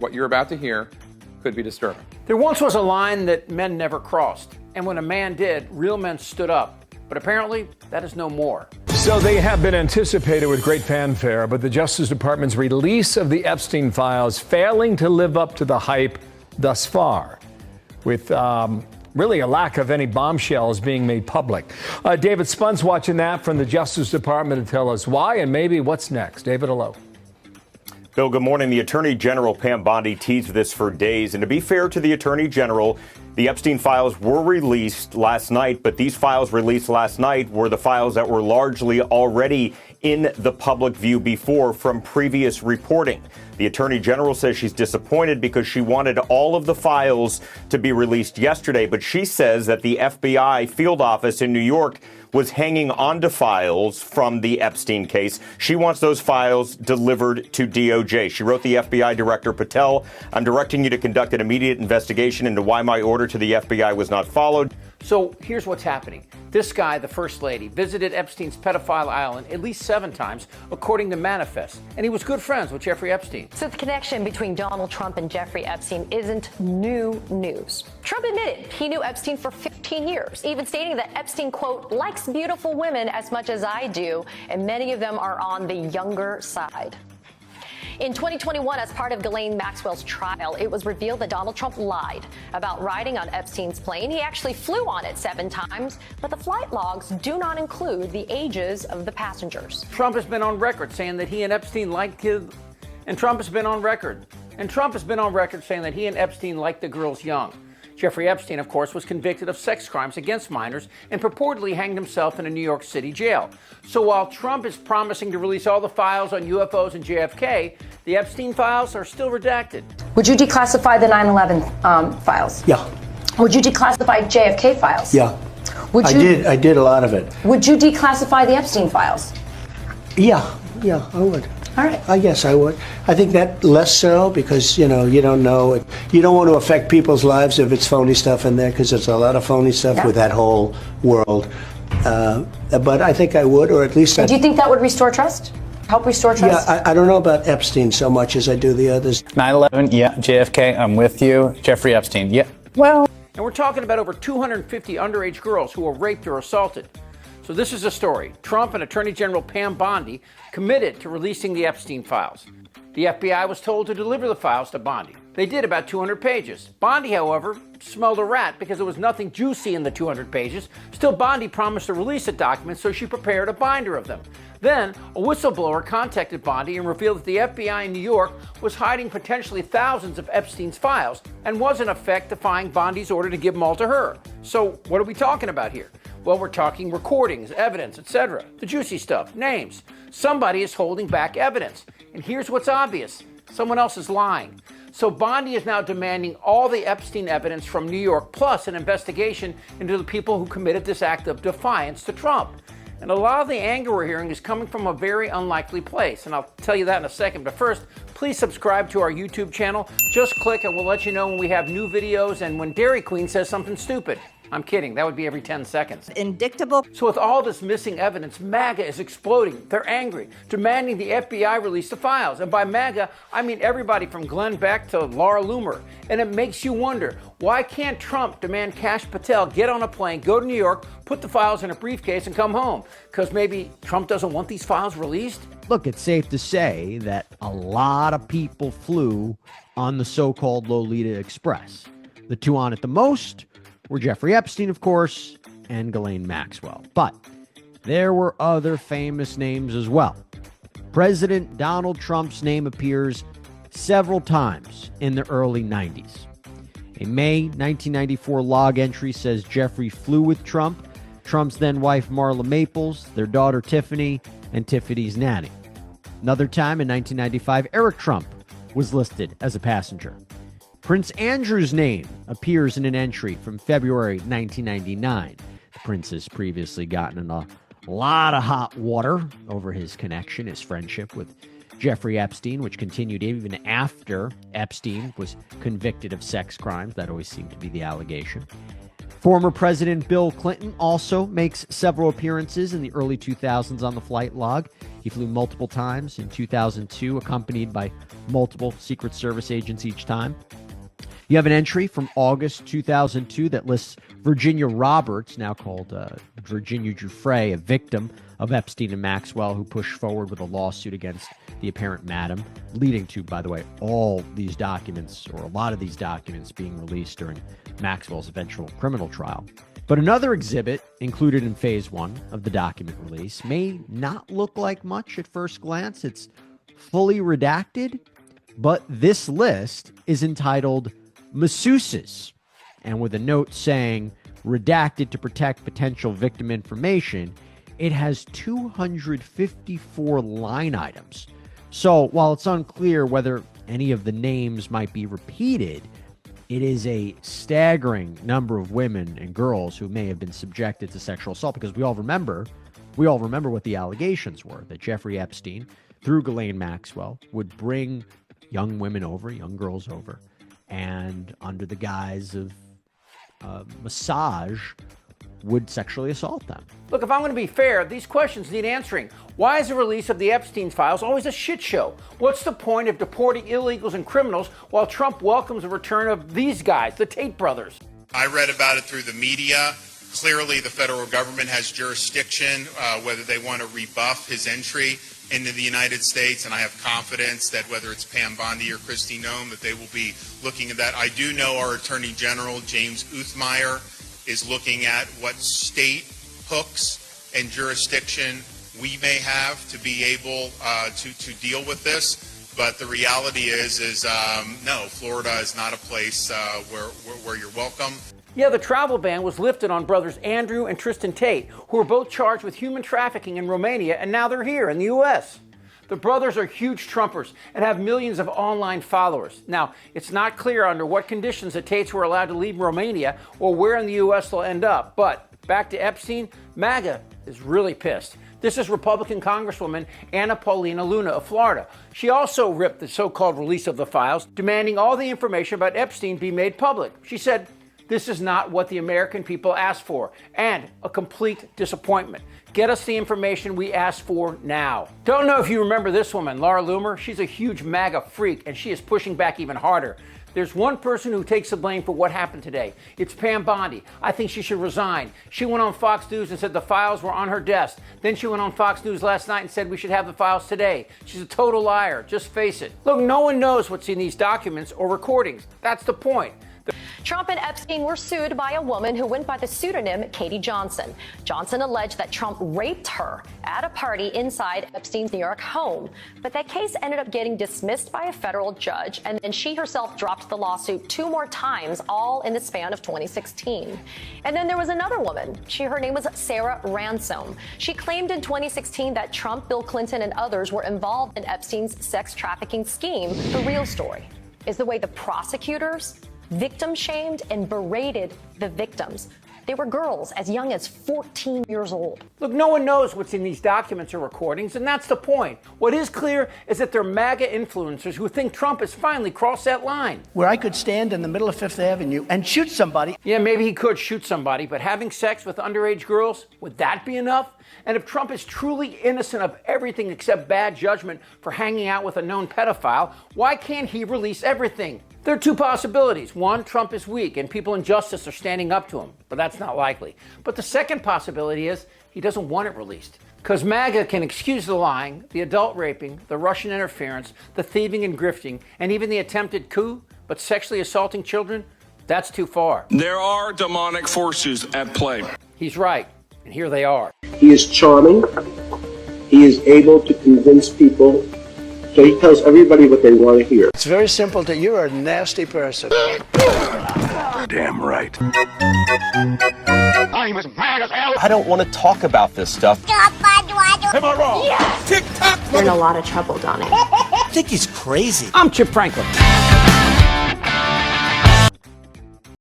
What you're about to hear could be disturbing. There once was a line that men never crossed, and when a man did, real men stood up. But apparently, that is no more. So they have been anticipated with great fanfare, but the Justice Department's release of the Epstein Files failing to live up to the hype thus far, with really a lack of any bombshells being made public. David Spun's watching that from the Justice Department to tell us why and maybe what's next. David, hello. Bill, good morning. The Attorney General, Pam Bondi, teased this for days. And to be fair to the Attorney General, the Epstein files were released last night, but these files released last night were the files that were largely already in the public view before from previous reporting. The Attorney General says she's disappointed because she wanted all of the files to be released yesterday, but she says that the FBI field office in New York was hanging on to files from the Epstein case. She wants those files delivered to DOJ. She wrote the FBI Director Patel, "I'm directing you to conduct an immediate investigation into why my order to the FBI was not followed." So here's what's happening. This guy, the First Lady, visited Epstein's pedophile island at least 7 times, according to manifests. And he was good friends with Jeffrey Epstein. So the connection between Donald Trump and Jeffrey Epstein isn't new news. Trump admitted he knew Epstein for 15 years, even stating that Epstein, quote, likes beautiful women as much as I do, and many of them are on the younger side. In 2021, as part of Ghislaine Maxwell's trial, it was revealed that Donald Trump lied about riding on Epstein's plane. He actually flew on it 7 times, but the flight logs do not include the ages of the passengers. Trump has been on record saying that he and Epstein liked kids. And Trump has been on record saying that he and Epstein liked the girls young. Jeffrey Epstein, of course, was convicted of sex crimes against minors and purportedly hanged himself in a New York City jail. So while Trump is promising to release all the files on UFOs and JFK, the Epstein files are still redacted. Would you declassify the 9/11 files? Yeah. Would you declassify JFK files? Yeah. I did a lot of it. Would you declassify the Epstein files? Yeah, I would. All right. Yes, I would. I think that less so because, you don't know. You don't want to affect people's lives if it's phony stuff in there because there's a lot of phony stuff with that whole world. But I think I would, or at least Do you think that would restore trust? Help restore trust? Yeah, I don't know about Epstein so much as I do the others. 9/11, yeah. JFK, I'm with you. Jeffrey Epstein, yeah. Well, and we're talking about over 250 underage girls who were raped or assaulted. So this is a story. Trump and Attorney General Pam Bondi committed to releasing the Epstein files. The FBI was told to deliver the files to Bondi. They did about 200 pages. Bondi, however, smelled a rat because there was nothing juicy in the 200 pages. Still, Bondi promised to release the documents, so she prepared a binder of them. Then, a whistleblower contacted Bondi and revealed that the FBI in New York was hiding potentially thousands of Epstein's files and was in effect defying Bondi's order to give them all to her. So, what are we talking about here? Well, we're talking recordings, evidence, etc. The juicy stuff, names. Somebody is holding back evidence. And here's what's obvious. Someone else is lying. So Bondi is now demanding all the Epstein evidence from New York, plus an investigation into the people who committed this act of defiance to Trump. And a lot of the anger we're hearing is coming from a very unlikely place. And I'll tell you that in a second. But first, please subscribe to our YouTube channel. Just click and we'll let you know when we have new videos and when Dairy Queen says something stupid. I'm kidding. That would be every 10 seconds. Indictable. So with all this missing evidence, MAGA is exploding. They're angry, demanding the FBI release the files. And by MAGA, I mean everybody from Glenn Beck to Laura Loomer. And it makes you wonder, why can't Trump demand Kash Patel get on a plane, go to New York, put the files in a briefcase and come home? Because maybe Trump doesn't want these files released? Look, it's safe to say that a lot of people flew on the so-called Lolita Express. The two on it the most were Jeffrey Epstein, of course, and Ghislaine Maxwell. But there were other famous names as well. President Donald Trump's name appears several times in the early 90s. A May 1994 log entry says Jeffrey flew with Trump, Trump's then wife Marla Maples, their daughter Tiffany, and Tiffany's nanny. Another time in 1995, Eric Trump was listed as a passenger. Prince Andrew's name appears in an entry from February 1999. The prince has previously gotten in a lot of hot water over his connection, his friendship with Jeffrey Epstein, which continued even after Epstein was convicted of sex crimes. That always seemed to be the allegation. Former President Bill Clinton also makes several appearances in the early 2000s on the flight log. He flew multiple times in 2002, accompanied by multiple Secret Service agents each time. You have an entry from August 2002 that lists Virginia Roberts, now called Virginia Giuffre, a victim of Epstein and Maxwell, who pushed forward with a lawsuit against the apparent madam, leading to, by the way, all these documents, or a lot of these documents, being released during Maxwell's eventual criminal trial. But another exhibit included in phase one of the document release may not look like much at first glance. It's fully redacted, but this list is entitled Masseuses, and with a note saying redacted to protect potential victim information, it has 254 line items. So while it's unclear whether any of the names might be repeated, it is a staggering number of women and girls who may have been subjected to sexual assault, because we all remember what the allegations were, that Jeffrey Epstein, through Ghislaine Maxwell, would bring young women over, young girls over, and under the guise of massage, would sexually assault them. Look, if I'm going to be fair, these questions need answering. Why is the release of the Epstein Files always a shit show? What's the point of deporting illegals and criminals while Trump welcomes the return of these guys, the Tate brothers? I read about it through the media. Clearly, the federal government has jurisdiction, whether they want to rebuff his entry into the United States, and I have confidence that whether it's Pam Bondi or Kristi Noem, that they will be looking at that. I do know our Attorney General, James Uthmeyer, is looking at what state hooks and jurisdiction we may have to be able to deal with this. But the reality is no, Florida is not a place where you're welcome. Yeah, the travel ban was lifted on brothers Andrew and Tristan Tate, who were both charged with human trafficking in Romania, and now they're here in the U.S. The brothers are huge Trumpers and have millions of online followers. Now, it's not clear under what conditions the Tates were allowed to leave Romania or where in the U.S. they'll end up. But back to Epstein, MAGA is really pissed. This is Republican Congresswoman Anna Paulina Luna of Florida. She also ripped the so-called release of the files, demanding all the information about Epstein be made public. She said, "This is not what the American people asked for, and a complete disappointment. Get us the information we asked for now." Don't know if you remember this woman, Laura Loomer. She's a huge MAGA freak, and she is pushing back even harder. There's one person who takes the blame for what happened today. It's Pam Bondi. I think she should resign. She went on Fox News and said the files were on her desk. Then she went on Fox News last night and said we should have the files today. She's a total liar. Just face it. Look, no one knows what's in these documents or recordings. That's the point. Trump and Epstein were sued by a woman who went by the pseudonym Katie Johnson. Johnson alleged that Trump raped her at a party inside Epstein's New York home. But that case ended up getting dismissed by a federal judge, and then she herself dropped the lawsuit 2 more times, all in the span of 2016. And then there was another woman. Her name was Sarah Ransom. She claimed in 2016 that Trump, Bill Clinton, and others were involved in Epstein's sex trafficking scheme. The real story is the way the prosecutors victim shamed and berated the victims. They were girls as young as 14 years old. Look, no one knows what's in these documents or recordings, and that's the point. What is clear is that they're MAGA influencers who think Trump has finally crossed that line. Where I could stand in the middle of Fifth Avenue and shoot somebody. Yeah, maybe he could shoot somebody, but having sex with underage girls, would that be enough? And if Trump is truly innocent of everything except bad judgment for hanging out with a known pedophile, why can't he release everything? There are 2 possibilities. One, Trump is weak and people in justice are standing up to him, but that's not likely. But the second possibility is he doesn't want it released. Because MAGA can excuse the lying, the adult raping, the Russian interference, the thieving and grifting, and even the attempted coup, but sexually assaulting children, that's too far. There are demonic forces at play. He's right, and here they are. He is charming. He is able to convince people. So he tells everybody what they want to hear. It's very simple. You're a nasty person. Damn right. I'm as mad as hell. I don't want to talk about this stuff. Am I wrong? Yes. Tick-tock. You're in a lot of trouble, Donnie. I think he's crazy. I'm Chip Franklin.